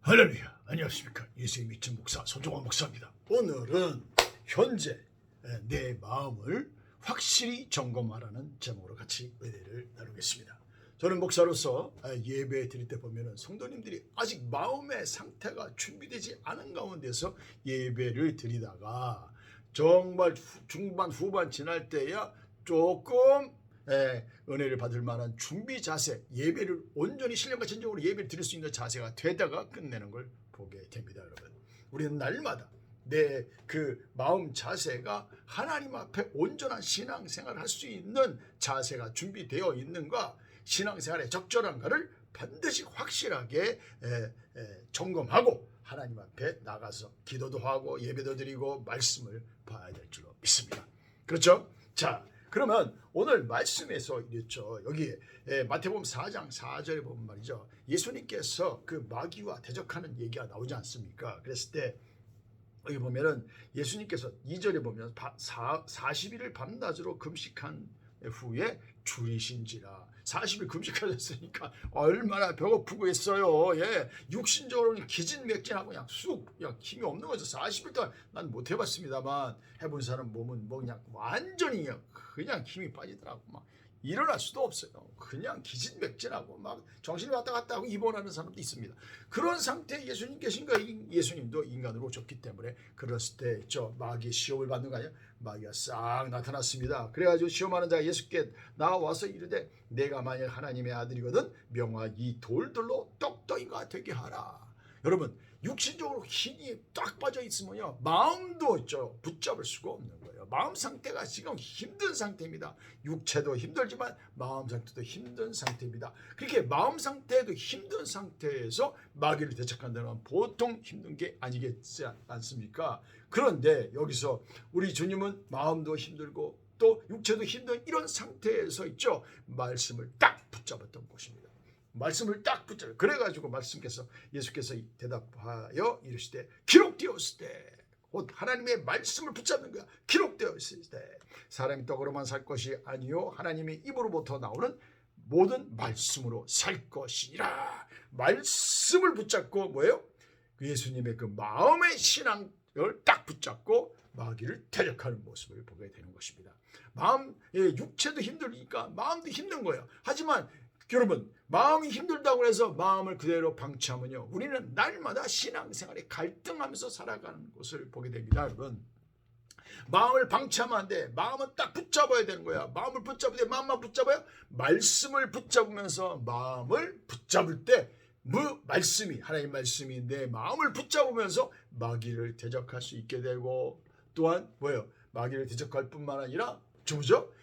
할렐루야, 안녕하십니까. 예수의 믿음 목사 손종환 목사입니다. 오늘은 현재 내 마음을 확실히 점검하라는 제목으로 같이 은혜를 나누겠습니다. 저는 목사로서 예배 드릴 때 보면은 성도님들이 아직 마음의 상태가 준비되지 않은 가운데서 예배를 드리다가 정말 중반 후반 지날 때야 조금 은혜를 받을 만한 준비 자세, 예배를 온전히 신령과 진정으로 예배를 드릴 수 있는 자세가 되다가 끝내는 걸 보게 됩니다. 여러분, 우리는 날마다 내 그 마음 자세가 하나님 앞에 온전한 신앙생활을 할 수 있는 자세가 준비되어 있는가, 신앙생활에 적절한가를 반드시 확실하게 점검하고 하나님 앞에 나가서 기도도 하고 예배도 드리고 말씀을 봐야 될 줄로 믿습니다. 그렇죠? 자, 그러면 오늘 말씀에서 이랬죠. 여기에 마태복음 4장 4절에 보면 말이죠. 예수님께서 그 마귀와 대적하는 얘기가 나오지 않습니까? 그랬을 때 여기 보면은 예수님께서 2절에 보면 40일을 밤낮으로 금식한 후에 줄이신지라. 40일 금식하셨으니까 얼마나 배고프고 했어요. 예, 육신적으로는 기진맥진하고 그냥 힘이 없는 거죠. 40일 동안 난 못 해봤습니다만 해본 사람 몸은 뭐 그냥 완전히 그냥 힘이 빠지더라고. 막 일어날 수도 없어요. 그냥 기진맥진하고 막 정신이 왔다 갔다 하고 입원하는 사람도 있습니다. 그런 상태에 예수님 계신가? 예수님도 인간으로 오셨기 때문에 그랬을 때 저 마귀의 시험을 받는 거 아니야? 마귀가 싹 나타났습니다. 그래가지고 시험하는 자가 예수께 나와서 이르되 내가 만약 하나님의 아들이거든 명하 이 돌들로 떡덩이가 되게 하라. 여러분, 육신적으로 힘이 딱 빠져 있으면요 마음도 붙잡을 수가 없는 거예요. 마음 상태가 지금 힘든 상태입니다. 육체도 힘들지만 마음 상태도 힘든 상태입니다. 그렇게 마음 상태도 힘든 상태에서 마귀를 대적한다는 건 보통 힘든 게 아니겠지 않습니까? 그런데 여기서 우리 주님은 마음도 힘들고 또 육체도 힘든 이런 상태에서 있죠. 말씀을 딱 붙잡았던 것입니다. 말씀을 딱 붙잡아. 그래가지고 예수께서 대답하여 이르시되 기록되었을 때, 곧 하나님의 말씀을 붙잡는 거야. 기록되었을 때 사람이 떡으로만 살 것이 아니요 하나님의 입으로부터 나오는 모든 말씀으로 살 것이니라. 말씀을 붙잡고 뭐예요? 예수님의 그 마음의 신앙을 딱 붙잡고 마귀를 대적하는 모습을 보게 되는 것입니다. 육체도 힘들니까 마음도 힘든 거예요. 하지만 여러분, 마음이 힘들다고 해서 마음을 그대로 방치하면요 우리는 날마다 신앙생활에 갈등하면서 살아가는 것을 보게 됩니다. 여러분, 마음을 방치하면 안 돼. 마음은 딱 붙잡아야 되는 거야. 마음을 붙잡을 때 마음만 붙잡아요. 말씀을 붙잡으면서 마음을 붙잡을 때 말씀이, 하나님 말씀이 내 마음을 붙잡으면서 마귀를 대적할 수 있게 되고, 또한 뭐예요? 마귀를 대적할 뿐만 아니라 뭐죠?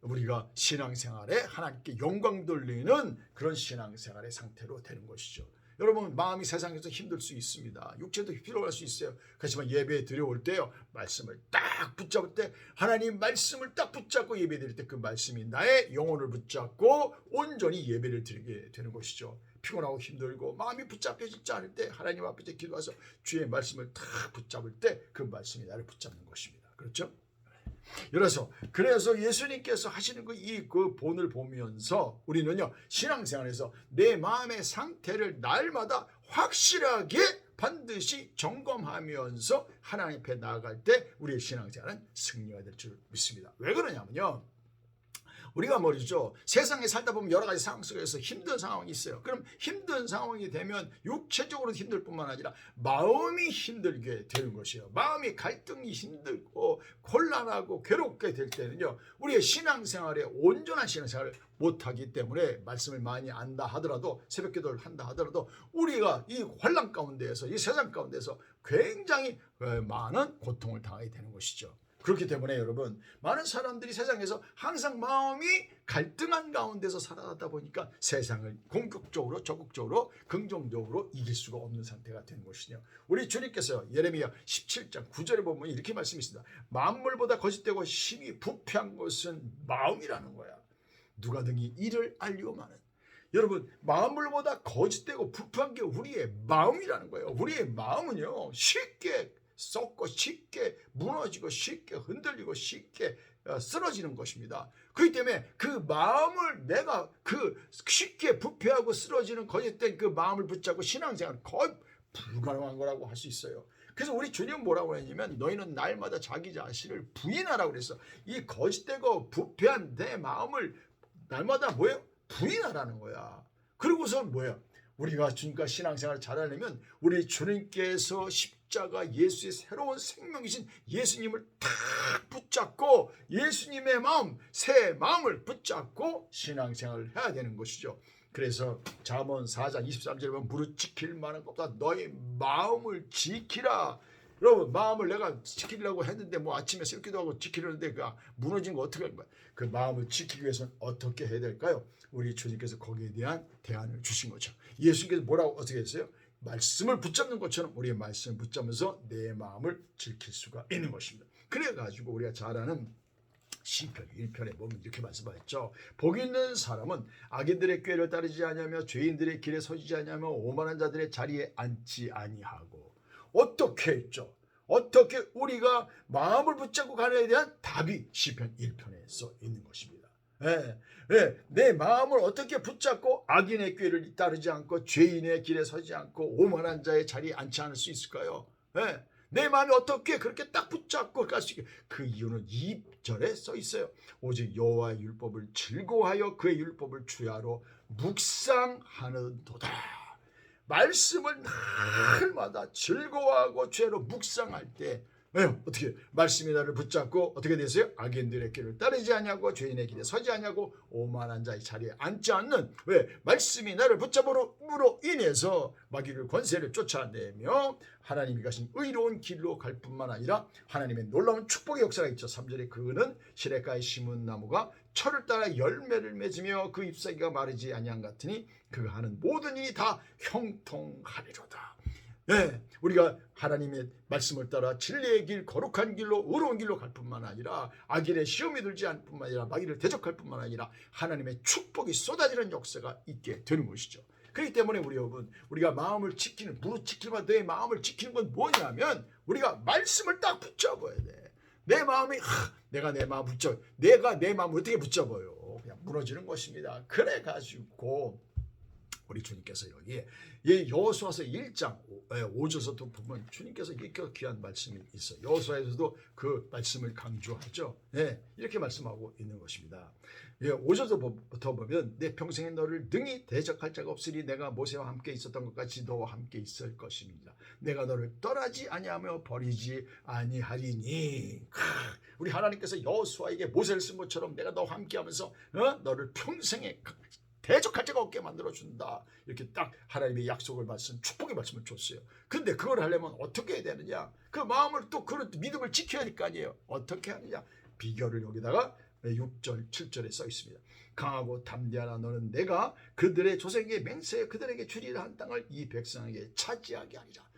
우리가 신앙생활에 하나님께 영광 돌리는 그런 신앙생활의 상태로 되는 것이죠. 여러분, 마음이 세상에서 힘들 수 있습니다. 육체도 피로할 수 있어요. 그렇지만 예배에 들어올 때요 말씀을 딱 붙잡을 때, 하나님 말씀을 딱 붙잡고 예배 드릴 때 그 말씀이 나의 영혼을 붙잡고 온전히 예배를 드리게 되는 것이죠. 피곤하고 힘들고 마음이 붙잡혀지지 않을 때 하나님 앞에 기도해서 주의 말씀을 딱 붙잡을 때 그 말씀이 나를 붙잡는 것입니다. 그렇죠? 그래서 예수님께서 하시는 그 본을 보면서 우리는요 신앙생활에서 내 마음의 상태를 날마다 확실하게 반드시 점검하면서 하나님 앞에 나아갈 때 우리의 신앙생활은 승리가 될 줄 믿습니다. 왜 그러냐면요, 우리가 말이죠, 세상에 살다 보면 여러 가지 상황 속에서 힘든 상황이 있어요. 그럼 힘든 상황이 되면 육체적으로 힘들 뿐만 아니라 마음이 힘들게 되는 것이에요. 마음이 갈등이 힘들고 곤란하고 괴롭게 될 때는요 우리의 신앙생활에 온전한 신앙생활을 못하기 때문에 말씀을 많이 안다 하더라도, 새벽 기도를 한다 하더라도 우리가 이 혼란 가운데에서, 이 세상 가운데서 굉장히 많은 고통을 당하게 되는 것이죠. 그렇기 때문에 여러분, 많은 사람들이 세상에서 항상 마음이 갈등한 가운데서 살아가다 보니까 세상을 공격적으로, 적극적으로, 긍정적으로 이길 수가 없는 상태가 되는 것이죠. 우리 주님께서 예레미야 17장 9절에 보면 이렇게 말씀하십니다. 만물보다 거짓되고 심히 부패한 것은 마음이라는 거야. 누가 등이 이를 알리오마는. 여러분, 만물보다 거짓되고 부패한 게 우리의 마음이라는 거예요. 우리의 마음은요 쉽게 썩고 쉽게 무너지고 쉽게 흔들리고 쉽게 쓰러지는 것입니다. 그렇기 때문에 그 마음을 내가 그 쉽게 부패하고 쓰러지는 거짓된 그 마음을 붙잡고 신앙생활은 거의 불가능한 거라고 할 수 있어요. 그래서 우리 주님은 뭐라고 했냐면 너희는 날마다 자기 자신을 부인하라고 그랬어. 이 거짓되고 부패한 내 마음을 날마다 뭐예요? 부인하라는 거야. 그리고서 뭐예요? 우리가 주님과 신앙생활을 잘하려면 우리 주님께서 십자가 예수의 새로운 생명이신 예수님을 탁 붙잡고 예수님의 마음, 새 마음을 붙잡고 신앙생활을 해야 되는 것이죠. 그래서 잠언 4장 23절에 보면 무릇 지킬 만한 것보다 너의 마음을 지키라. 여러분 마음을 내가 지키려고 했는데 뭐 아침에 새기도 하고 지키려는데 그 무너진 거 어떻게 할 거야? 그 마음을 지키기 위해서는 어떻게 해야 될까요? 우리 주님께서 거기에 대한 대안을 주신 거죠. 예수님께서 뭐라고 어떻게 했어요? 말씀을 붙잡는 것처럼 우리의 말씀을 붙잡으면서 내 마음을 지킬 수가 있는 것입니다. 그래가지고 우리가 잘 아는 시편 1편에 보면 이렇게 말씀하셨죠. 복 있는 사람은 악인들의 꾀를 따르지 아니하며 죄인들의 길에 서지 아니하며 오만한 자들의 자리에 앉지 아니하고. 어떻게 했죠? 어떻게 우리가 마음을 붙잡고 가느냐에 대한 답이 시편 1편에 써 있는 것입니다. 내 마음을 어떻게 붙잡고 악인의 꾀를 따르지 않고 죄인의 길에 서지 않고 오만한 자의 자리에 앉지 않을 수 있을까요? 내 마음이 어떻게 그렇게 딱 붙잡고 갈 수 있게? 그 이유는 2절에 써 있어요. 오직 여호와의 율법을 즐거워하여 그의 율법을 주야로 묵상하는도다. 말씀을 날마다 즐거워하고 죄로 묵상할 때 어떻게 말씀이 나를 붙잡고 어떻게 되세요? 악인들의 길을 따르지 아니하고 죄인의 길에 서지 아니하고 오만한 자의 자리에 앉지 않는 왜? 말씀이 나를 붙잡음으로 인해서 마귀를 권세를 쫓아내며 하나님이 가신 의로운 길로 갈 뿐만 아니라 하나님의 놀라운 축복의 역사가 있죠. 3절에 그는 시냇가에 심은 나무가 철을 따라 열매를 맺으며 그 잎사귀가 마르지 아니한 같으니 그가 하는 모든 일이 다 형통하리로다. 우리가 하나님의 말씀을 따라 진리의 길, 거룩한 길로, 의로운 길로 갈 뿐만 아니라 악인의 시험에 들지 않을 뿐만 아니라 마귀를 대적할 뿐만 아니라 하나님의 축복이 쏟아지는 역사가 있게 되는 것이죠. 그렇기 때문에 우리 여러분, 우리가 마음을 지키는, 무릇 지킬만 내 마음을 지키는 건 뭐냐면 우리가 말씀을 딱 붙잡아야 돼. 내 마음이 내가 내 마음 붙잡, 내가 내 마음을 어떻게 붙잡아요? 그냥 무너지는 것입니다. 그래가지고 우리 주님께서 여기에 여호수아서 1장 5절서도 보면 주님께서 이렇게 귀한 말씀이 있어요. 여호수아에서도 그 말씀을 강조하죠. 이렇게 말씀하고 있는 것입니다. 5절부터 보면 내 평생에 너를 능히 대적할 자가 없으니 내가 모세와 함께 있었던 것 같이 너와 함께 있을 것입니다. 내가 너를 떠나지 아니하며 버리지 아니하리니. 우리 하나님께서 여호수아에게 모세를 쓴 것처럼 내가 너와 함께하면서 너를 평생에 대적할 자가 없게 만들어준다. 이렇게 딱 하나님의 약속을 말씀, 축복의 말씀을 줬어요. 근데 그걸 하려면 어떻게 해야 되느냐? 그 마음을 또 그 믿음을 지켜야 할 거 아니에요. 어떻게 하느냐? 비결을 여기다가 6절, 7절에 써 있습니다. 강하고 담대하라 너는 내가 그들의 조상에게 맹세해 그들에게 주리라 한 땅을 이 백성에게 차지하게 하리라.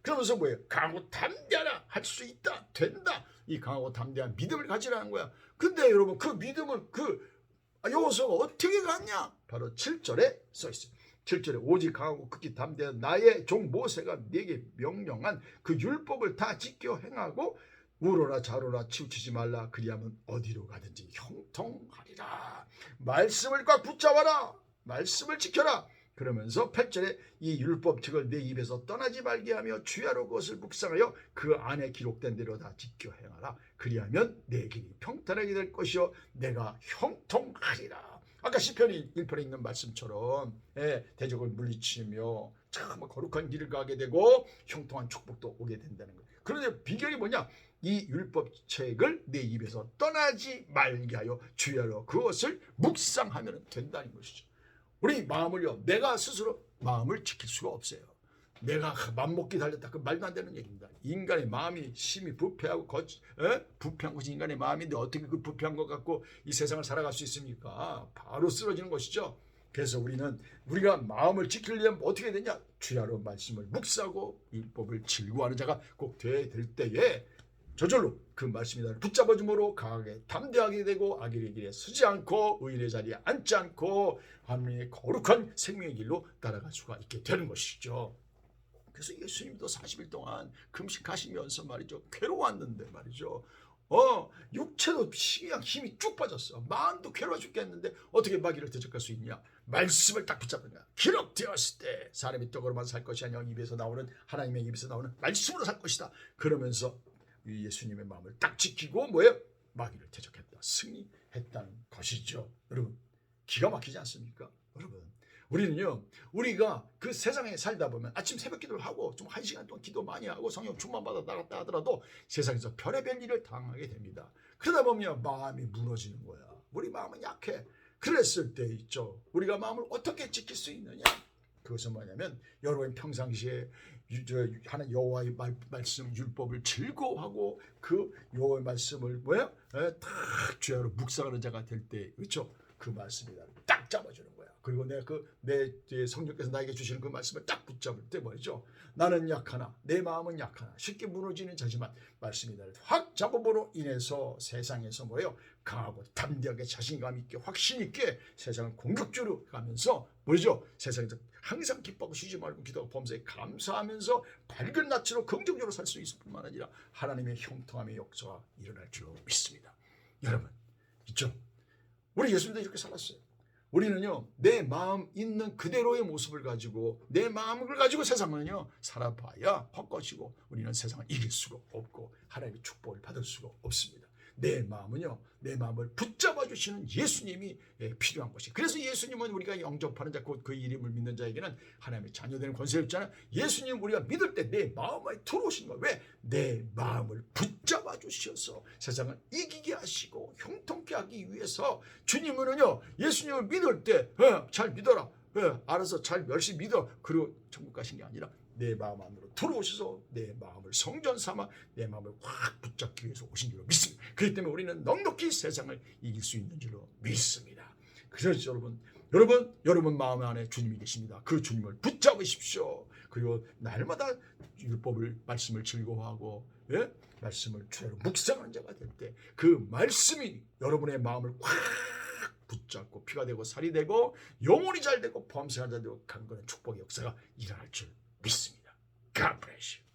그러면서 뭐예요? 강하고 담대하라 할 수 있다, 된다. 이 강하고 담대한 믿음을 가지라는 거야. 근데 여러분 그 믿음을 여호수아가 어떻게 갔냐? 바로 7절에 써 있어요. 7절에 오직 강하고 극히 담대한 나의 종 모세가 네게 명령한 그 율법을 다 지켜 행하고 우로나 좌로나 치우치지 말라. 그리하면 어디로 가든지 형통하리라. 말씀을 꽉 붙잡아라. 말씀을 지켜라. 그러면서 8절에 이 율법책을 내 입에서 떠나지 말게 하며 주야로 그것을 묵상하여 그 안에 기록된 대로 다 지켜 행하라. 그리하면 내 길이 평탄하게 될 것이요 내가 형통하리라. 아까 시편 1편에 있는 말씀처럼 대적을 물리치며 참 거룩한 길을 가게 되고 형통한 축복도 오게 된다는 거예요. 그런데 비결이 뭐냐? 이 율법책을 내 입에서 떠나지 말게 하여 주야로 그것을 묵상하면 된다는 것이죠. 우리 마음을요, 내가 스스로 마음을 지킬 수가 없어요. 내가 맘먹기 달렸다. 그 말도 안 되는 얘기입니다. 인간의 마음이 심히 부패하고 부패한 것이 인간의 마음인데 어떻게 그 부패한 것 갖고 이 세상을 살아갈 수 있습니까? 바로 쓰러지는 것이죠. 그래서 우리가 마음을 지키려면 어떻게 해야 되냐? 주야로 말씀을 묵상하고 율법을 즐거워하는 자가 꼭 돼야 될 때에 저절로 그 말씀이 나를 붙잡아줌으로 강하게 담대하게 되고 악인의 길에 서지 않고 의인의 자리에 앉지 않고 하나님의 거룩한 생명의 길로 따라갈 수가 있게 되는 것이죠. 그래서 예수님도 40일 동안 금식하시면서 말이죠, 괴로웠는데 말이죠, 육체도 그냥 힘이 쭉 빠졌어. 마음도 괴로워 죽겠는데 어떻게 마귀를 대적할 수 있냐? 말씀을 딱 붙잡는 거야. 기록되었을 때 사람이 떡으로만 살 것이 아니라 입에서 나오는, 하나님의 입에서 나오는 말씀으로 살 것이다. 그러면서 예수님의 마음을 딱 지키고 뭐예요? 마귀를 대적했다, 승리했다는 것이죠. 여러분, 기가 막히지 않습니까? 여러분, 우리는요, 우리가 그 세상에 살다 보면 아침 새벽 기도를 하고 좀 1시간 동안 기도 많이 하고 성령 충만 받아 나갔다 하더라도 세상에서 별의별 일을 당하게 됩니다. 그러다 보면 마음이 무너지는 거야. 우리 마음은 약해. 그랬을 때 있죠, 우리가 마음을 어떻게 지킬 수 있느냐? 그것은 뭐냐면, 여러분 평상시에 하는 여호와의 말씀 율법을 즐거워하고 그 여호와의 말씀을 뭐야? 딱 죄로 묵상하는 자가 될 때, 그렇죠? 그 말씀이다 딱 잡아주는 거야. 그리고 내가 내 성령께서 나에게 주시는 그 말씀을 딱 붙잡을 때 말이죠, 나는 약하나 내 마음은 약하나 쉽게 무너지는 자지만 말씀이 나를 확 잡아보로 인해서 세상에서 뭐예요? 강하고 담대하게 자신감 있게 확신 있게 세상을 공격적으로 가면서 뭐죠? 세상에서 항상 기뻐하고 쉬지 말고 기도하고 범사에 감사하면서 밝은 낯으로 긍정적으로 살 수 있을 뿐만 아니라 하나님의 형통함의 역사가 일어날 줄 믿습니다. 여러분, 있죠? 우리 예수님도 이렇게 살았어요. 우리는요, 내 마음 있는 그대로의 모습을 가지고, 내 마음을 가지고 세상은요 살아봐야 헛것이고 우리는 세상을 이길 수가 없고 하나님의 축복을 받을 수가 없습니다. 내 마음은요, 내 마음을 붙잡아 주시는 예수님이 필요한 것이. 그래서 예수님은 우리가 영접하는 자, 곧 그 이름을 믿는 자에게는 하나님의 자녀되는 권세를 줬잖아요. 예수님 우리가 믿을 때 내 마음에 들어오신 거예요. 왜? 내 마음을 붙잡아 주셔서 세상을 이기게 하시고 형통케 하기 위해서. 주님은요, 예수님을 믿을 때 잘 믿어라, 알아서 잘 열심히 믿어, 그리고 천국 가신 게 아니라 내 마음 안으로 들어오셔서 내 마음을 성전 삼아 내 마음을 확 붙잡기 위해서 오신 줄로 믿습니다. 그렇기 때문에 우리는 넉넉히 세상을 이길 수 있는 줄로 믿습니다. 그래서 여러분 마음 안에 주님이 계십니다. 그 주님을 붙잡으십시오. 그리고 날마다 율법을, 말씀을 즐거워하고 말씀을 주로 묵상하는 자가 될 때 그 말씀이 여러분의 마음을 확 붙잡고 피가 되고 살이 되고 영혼이 잘 되고 범사가 잘 되고 강건한 축복의 역사가 일어날 줄 믿습니다. God bless you.